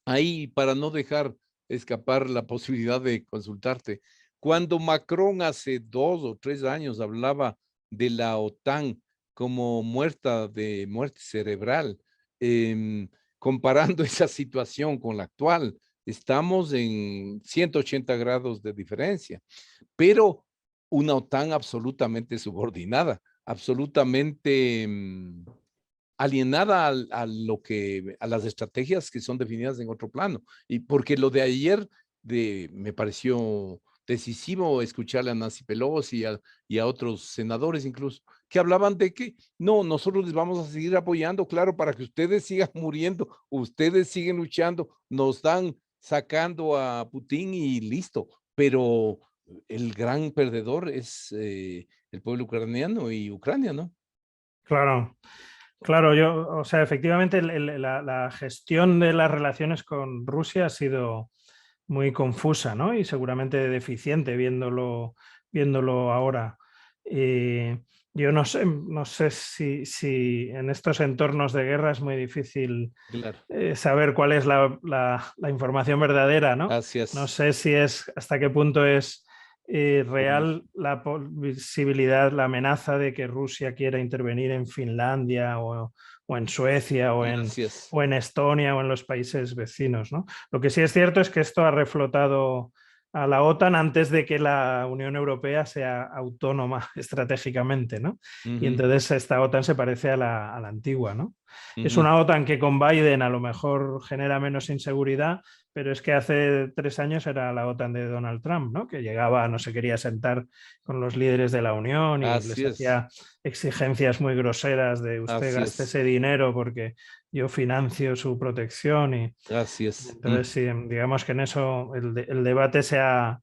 ahí, para no dejar escapar la posibilidad de consultarte, cuando Macron hace 2 o 3 años hablaba de la OTAN como muerta de muerte cerebral, em, comparando esa situación con la actual, estamos en 180 grados de diferencia, pero una OTAN absolutamente subordinada, absolutamente alienada a las estrategias que son definidas en otro plano. Y porque lo de ayer me pareció decisivo escucharle a Nancy Pelosi y a otros senadores incluso, que hablaban de que no, nosotros les vamos a seguir apoyando, claro, para que ustedes sigan muriendo, ustedes siguen luchando, nos dan sacando a Putin y listo, pero el gran perdedor es el pueblo ucraniano y Ucrania, ¿no? Claro. Claro, o sea, efectivamente la gestión de las relaciones con Rusia ha sido muy confusa, ¿no? Y seguramente deficiente viéndolo ahora. Eh, yo no sé si en estos entornos de guerra es muy difícil Claro, saber cuál es la información verdadera, ¿no? así No es. sé hasta qué punto es real la posibilidad, la amenaza de que Rusia quiera intervenir en Finlandia o en Suecia Así es. o en Estonia o en los países vecinos, ¿no? Lo que sí es cierto es que esto ha reflotado a la OTAN antes de que la Unión Europea sea autónoma estratégicamente, ¿no? Y Ujú, entonces esta OTAN se parece a la antigua, ¿no? Es ujú. una OTAN que con Biden a lo mejor genera menos inseguridad, pero es que hace 3 años era la OTAN de Donald Trump, ¿no? Que llegaba, no se quería sentar con los líderes de la Unión y les Así es. hacía exigencias muy groseras de usted Así gaste es. ese dinero porque yo financio su protección Así y es. entonces sí, digamos que en eso el debate se ha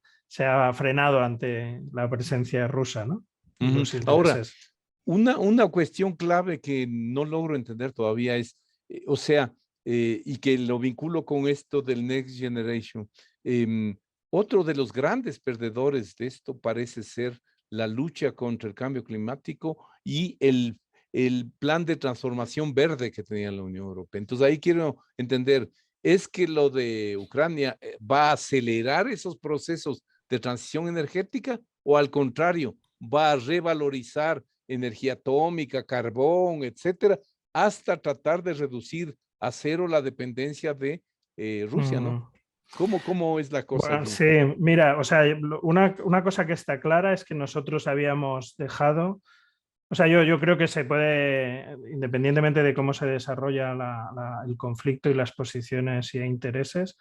frenado ante la presencia rusa, ¿no? Y Ujú. los Ahora, intereses. una cuestión clave que no logro entender todavía es, o sea, y que lo vinculo con esto del Next Generation. em, Otro de los grandes perdedores de esto parece ser la lucha contra el cambio climático y el plan de transformación verde que tenía la Unión Europea. Entonces ahí quiero entender, ¿es que lo de Ucrania va a acelerar esos procesos de transición energética o al contrario, va a revalorizar energía atómica, carbón, etcétera, hasta tratar de reducir a cero la dependencia de Rusia, ¿no? Mm. ¿Cómo es la cosa Bueno, allí? sí, mira, o sea, una cosa que está clara es que nosotros habíamos dejado, o sea, yo creo que se puede, independientemente de cómo se desarrolla el conflicto y las posiciones y intereses,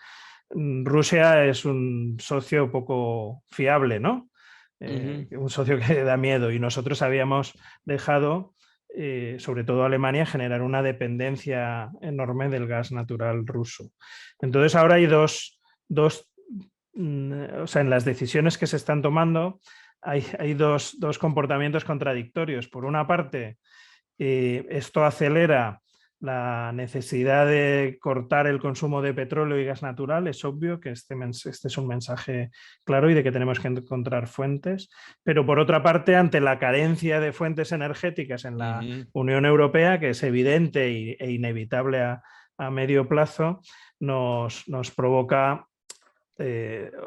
Rusia es un socio poco fiable, ¿no? Ujú, Un socio que da miedo y nosotros habíamos dejado, sobre todo Alemania, generar una dependencia enorme del gas natural ruso. Entonces ahora hay dos o sea, en las decisiones que se están tomando hay dos comportamientos contradictorios. Por una parte, esto acelera la necesidad de cortar el consumo de petróleo y gas natural. Es obvio que este es un mensaje claro y de que tenemos que encontrar fuentes. Pero por otra parte, ante la carencia de fuentes energéticas en la ujú, Unión Europea, que es evidente e inevitable a medio plazo, nos provoca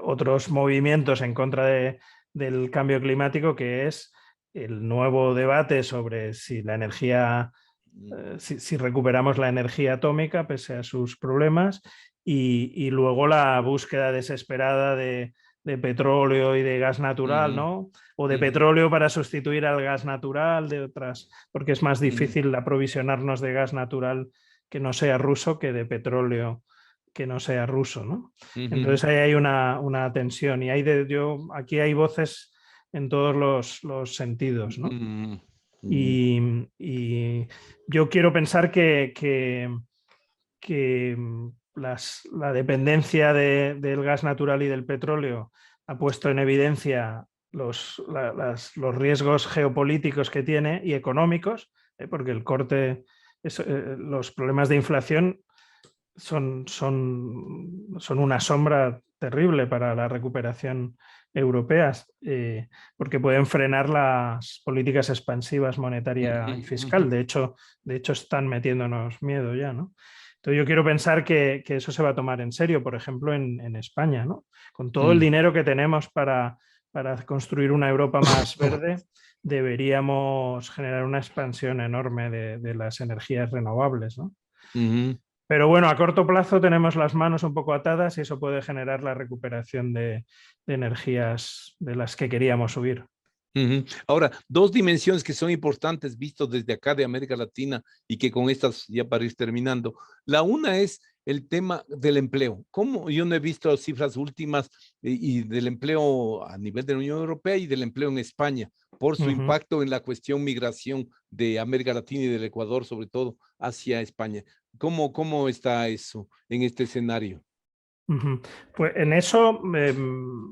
otros movimientos en contra del cambio climático, que es el nuevo debate sobre si la energía, si recuperamos la energía atómica pese a sus problemas, y luego la búsqueda desesperada de petróleo y de gas natural, ¿no? O de petróleo para sustituir al gas natural, de otras, porque es más difícil aprovisionarnos de gas natural que no sea ruso que de petróleo que no sea ruso, ¿no? Entonces ahí hay una tensión, y aquí hay voces en todos los sentidos, ¿no? Y yo quiero pensar que la dependencia del gas natural y del petróleo ha puesto en evidencia los riesgos geopolíticos que tiene y económicos, porque el corte, los problemas de inflación son una sombra terrible para la recuperación europea, porque pueden frenar las políticas expansivas monetaria y fiscal. De hecho están metiéndonos miedo ya, ¿no? Entonces yo quiero pensar que eso se va a tomar en serio, por ejemplo, en España, ¿no? Con todo el dinero que tenemos para construir una Europa más verde, deberíamos generar una expansión enorme de las energías renovables, ¿no? Pero bueno, a corto plazo tenemos las manos un poco atadas y eso puede generar la recuperación de energías de las que queríamos huir. Ahora, dos dimensiones que son importantes vistos desde acá de América Latina y que con estas ya para ir terminando. La una es el tema del empleo. ¿Cómo? Yo no he visto las cifras últimas y del empleo a nivel de la Unión Europea y del empleo en España por su impacto en la cuestión migración de América Latina y del Ecuador, sobre todo, hacia España. ¿Cómo está eso en este escenario? Pues en eso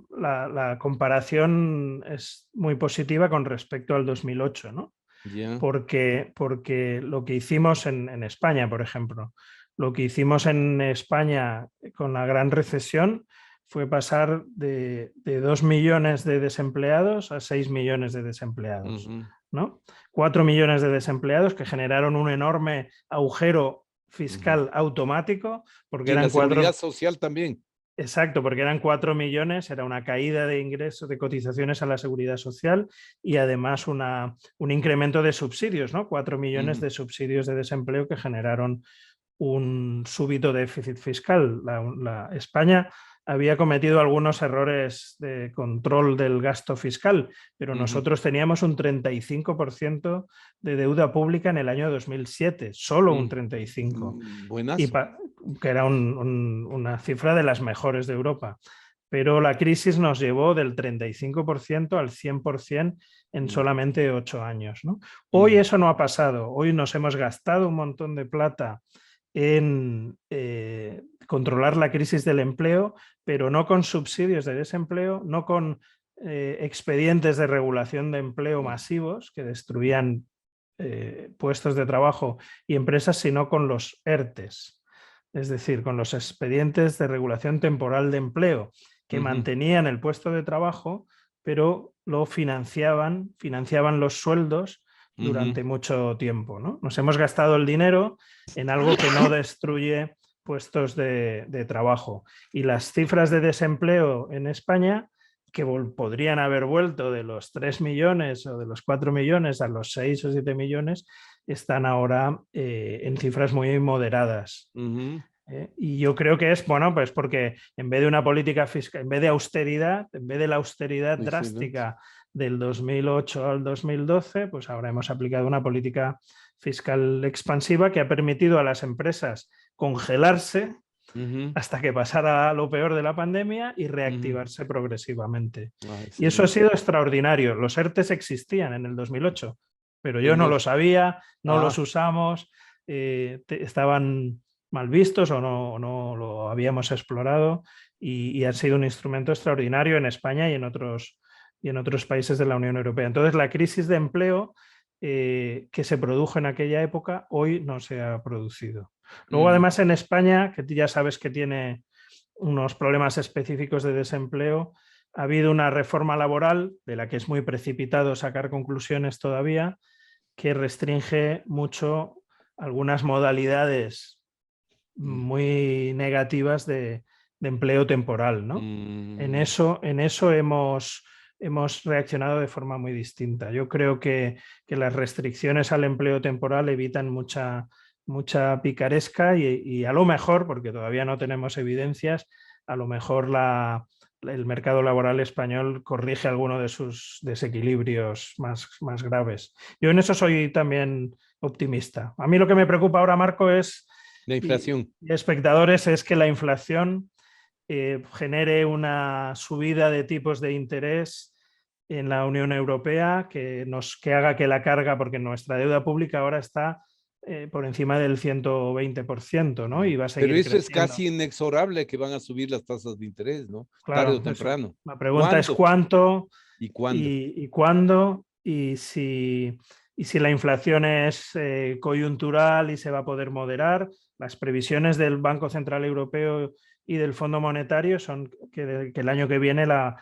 la comparación es muy positiva con respecto al 2008, ¿no? Yeah. Porque lo que hicimos en España, por ejemplo, lo que hicimos en España con la gran recesión fue pasar de 2 millones de desempleados a 6 millones de desempleados, ¿no? 4 millones de desempleados que generaron un enorme agujero fiscal automático, porque y eran la seguridad social también. Exacto, porque eran 4 millones, era una caída de ingresos, de cotizaciones a la seguridad social y además un incremento de subsidios, ¿no? 4 millones de subsidios de desempleo que generaron un súbito déficit fiscal. España había cometido algunos errores de control del gasto fiscal, pero nosotros teníamos un 35% de deuda pública en el año 2007, solo un 35%, Buenazo. que era una cifra de las mejores de Europa. Pero la crisis nos llevó del 35% al 100% en solamente 8 años, ¿no? Hoy eso no ha pasado. Hoy nos hemos gastado un montón de plata en controlar la crisis del empleo, pero no con subsidios de desempleo, no con expedientes de regulación de empleo masivos que destruían puestos de trabajo y empresas, sino con los ERTES, es decir, con los expedientes de regulación temporal de empleo, que mantenían el puesto de trabajo, pero lo financiaban los sueldos durante mucho tiempo, ¿no? Nos hemos gastado el dinero en algo que no destruye puestos de trabajo. Y las cifras de desempleo en España, que podrían haber vuelto de los 3 millones o de los 4 millones a los 6 o 7 millones, están ahora en cifras muy moderadas. Y yo creo que es, bueno, pues porque en vez de una política fiscal, en vez de austeridad, en vez de la austeridad drástica del 2008 al 2012, pues ahora hemos aplicado una política fiscal expansiva que ha permitido a las empresas congelarse hasta que pasara lo peor de la pandemia y reactivarse progresivamente. Y eso ha sido extraordinario. Los ERTES existían en el 2008, pero yo no lo sabía, no los usamos, estaban mal vistos o no lo habíamos explorado y ha sido un instrumento extraordinario en España y en otros países de la Unión Europea. Entonces, la crisis de empleo que se produjo en aquella época hoy no se ha producido. Luego, además, en España, que ya sabes que tiene unos problemas específicos de desempleo, ha habido una reforma laboral de la que es muy precipitado sacar conclusiones todavía, que restringe mucho algunas modalidades muy negativas de empleo temporal, ¿no? En eso hemos reaccionado de forma muy distinta. Yo creo que las restricciones al empleo temporal evitan mucha picaresca y a lo mejor, porque todavía no tenemos evidencias, a lo mejor el mercado laboral español corrige alguno de sus desequilibrios más graves. Yo en eso soy también optimista. A mí lo que me preocupa ahora, Marco, es, La inflación. y espectadores, es que la inflación genere una subida de tipos de interés en la Unión Europea que haga que la carga, porque nuestra deuda pública ahora está por encima del 120%, ¿no? Y va a seguir Pero eso creciendo. es casi inexorable, que van a subir las tasas de interés, ¿no? Claro, Tarde o temprano. la pregunta es cuánto y cuándo. y cuándo, y si la inflación es coyuntural y se va a poder moderar. Las previsiones del Banco Central Europeo y del Fondo Monetario son que el año que viene la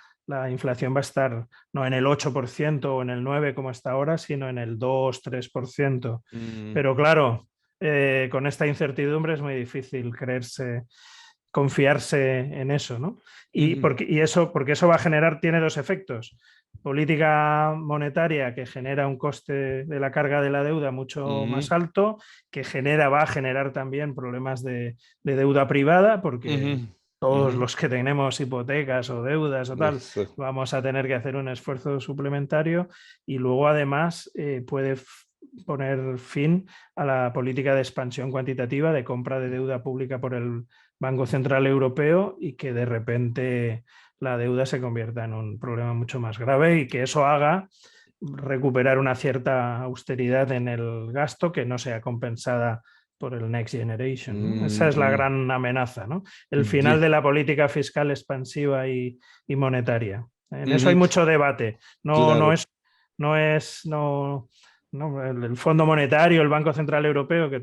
inflación va a estar no en el 8% o en el 9% como está ahora, sino en el 2-3%. Pero claro, con esta incertidumbre es muy difícil confiarse en eso, ¿no? Porque eso va a generar, tiene dos efectos. Política monetaria que genera un coste de la carga de la deuda mucho más alto, que va a generar también problemas de deuda privada, porque todos los que tenemos hipotecas o deudas o tal, vamos a tener que hacer un esfuerzo suplementario, y luego además puede poner fin a la política de expansión cuantitativa de compra de deuda pública por el Banco Central Europeo, y que de repente la deuda se convierta en un problema mucho más grave, y que eso haga recuperar una cierta austeridad en el gasto que no sea compensada por el Next Generation, ¿no? Esa es la gran amenaza, ¿no? El final de la política fiscal expansiva y monetaria. En eso hay mucho debate. El Fondo Monetario, el Banco Central Europeo, que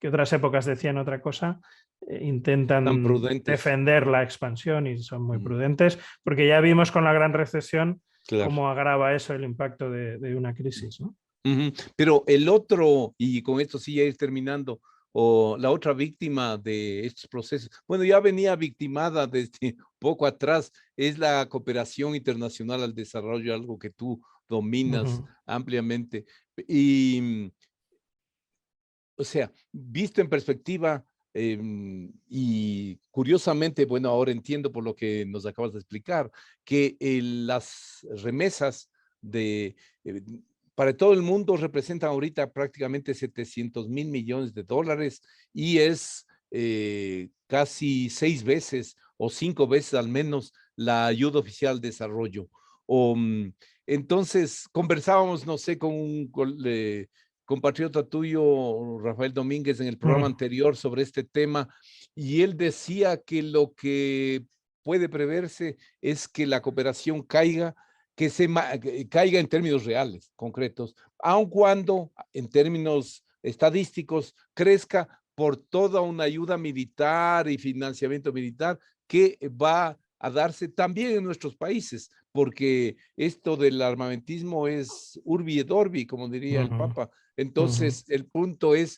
otras épocas decían otra cosa, intentan defender la expansión y son muy prudentes, porque ya vimos con la gran recesión cómo agrava eso el impacto de una crisis, ¿no? Pero el otro, y con esto sí ya ir terminando, la otra víctima de estos procesos, bueno, ya venía victimada desde poco atrás, es la cooperación internacional al desarrollo, algo que tú dominas ampliamente. Y, o sea, visto en perspectiva, y curiosamente, bueno, ahora entiendo por lo que nos acabas de explicar, que las remesas para todo el mundo representan ahorita prácticamente 700,000 millones de dólares, y es casi 6 veces o 5 veces al menos la ayuda oficial de desarrollo. Entonces, conversábamos, no sé, con un compatriota tuyo, Rafael Domínguez, en el programa anterior sobre este tema, y él decía que lo que puede preverse es que la cooperación caiga en términos reales, concretos, aun cuando en términos estadísticos crezca por toda una ayuda militar y financiamiento militar que va a darse también en nuestros países, porque esto del armamentismo es urbi et orbi, como diría el Papa. Entonces, el punto es,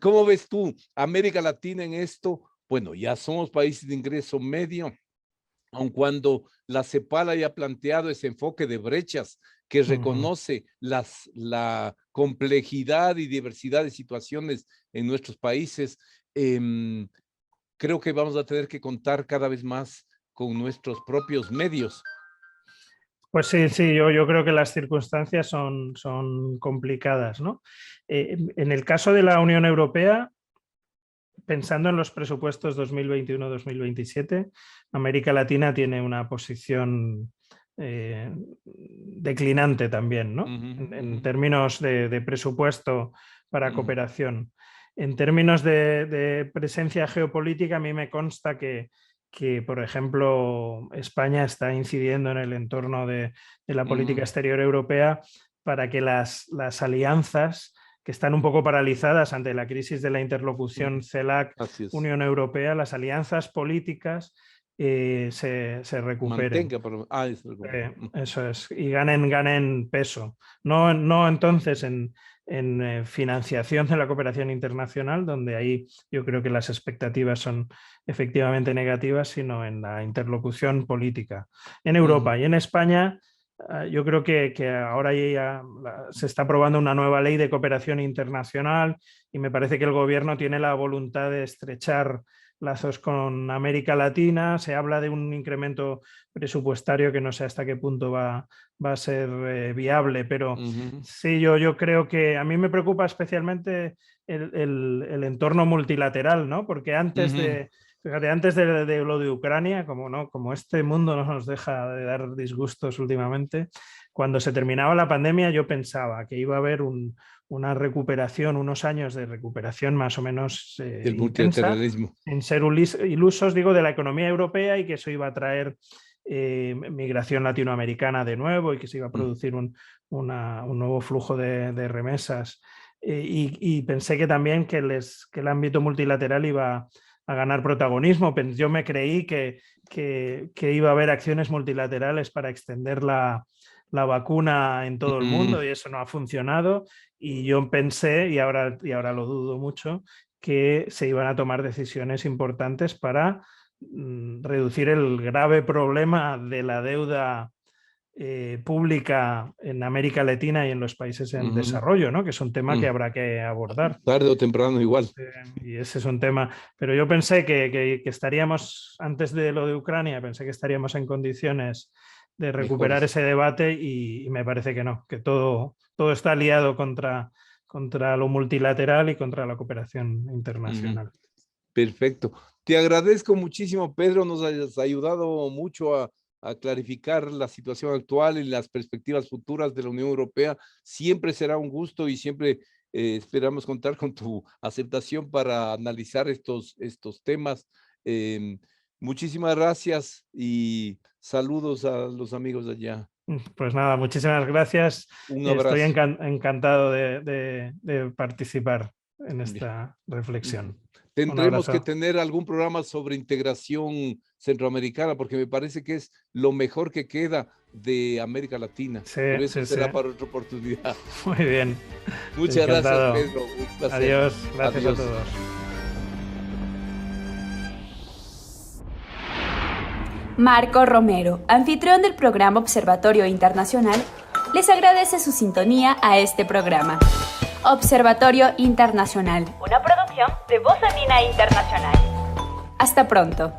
¿cómo ves tú América Latina en esto? Bueno, ya somos países de ingreso medio, aun cuando la CEPAL haya planteado ese enfoque de brechas que reconoce la complejidad y diversidad de situaciones en nuestros países, creo que vamos a tener que contar cada vez más con nuestros propios medios. Pues sí, yo creo que las circunstancias son complicadas, ¿no? En el caso de la Unión Europea, pensando en los presupuestos 2021-2027, América Latina tiene una posición declinante también, ¿no? En términos de presupuesto para cooperación. En términos de presencia geopolítica, a mí me consta que, por ejemplo, España está incidiendo en el entorno de la política exterior europea para que las alianzas que están un poco paralizadas ante la crisis de la interlocución CELAC-Unión Europea, las alianzas políticas se recuperen. Eso es, y ganen peso. No entonces en financiación de la cooperación internacional, donde ahí yo creo que las expectativas son efectivamente negativas, sino en la interlocución política. En Europa y en España, yo creo que ahora ya se está aprobando una nueva ley de cooperación internacional y me parece que el gobierno tiene la voluntad de estrechar lazos con América Latina. Se habla de un incremento presupuestario que no sé hasta qué punto va a ser viable, pero sí, yo creo que a mí me preocupa especialmente el entorno multilateral, ¿no? Porque antes fíjate, antes de lo de Ucrania, como este mundo no nos deja de dar disgustos últimamente, cuando se terminaba la pandemia yo pensaba que iba a haber una recuperación, unos años de recuperación más o menos del multilateralismo, en ser ilusos, digo, de la economía europea, y que eso iba a traer migración latinoamericana de nuevo y que se iba a producir un nuevo flujo de remesas. Y pensé que también que el ámbito multilateral iba a ganar protagonismo. Yo me creí que iba a haber acciones multilaterales para extender la vacuna en todo el mundo, y eso no ha funcionado, y yo pensé, y ahora lo dudo mucho, que se iban a tomar decisiones importantes para reducir el grave problema de la deuda pública en América Latina y en los países en desarrollo, ¿no? Que es un tema que habrá que abordar. Tarde o temprano igual. Y ese es un tema. Pero yo pensé que estaríamos, antes de lo de Ucrania, pensé que estaríamos en condiciones de recuperar ese debate, y me parece que no, que todo está aliado contra lo multilateral y contra la cooperación internacional. Perfecto. Te agradezco muchísimo, Pedro, nos has ayudado mucho a clarificar la situación actual y las perspectivas futuras de la Unión Europea. Siempre será un gusto y siempre esperamos contar con tu aceptación para analizar estos temas. Muchísimas gracias y saludos a los amigos allá. Pues nada, muchísimas gracias. Un abrazo. Estoy encantado de participar en esta reflexión. Tendremos que tener algún programa sobre integración centroamericana, porque me parece que es lo mejor que queda de América Latina. Sí, pero eso será para otra oportunidad. Muy bien. Muchas gracias, Pedro. Un placer. Adiós. Gracias a todos. Marco Romero, anfitrión del programa Observatorio Internacional, les agradece su sintonía a este programa. Observatorio Internacional, una producción de Voz Andina Internacional. Hasta pronto.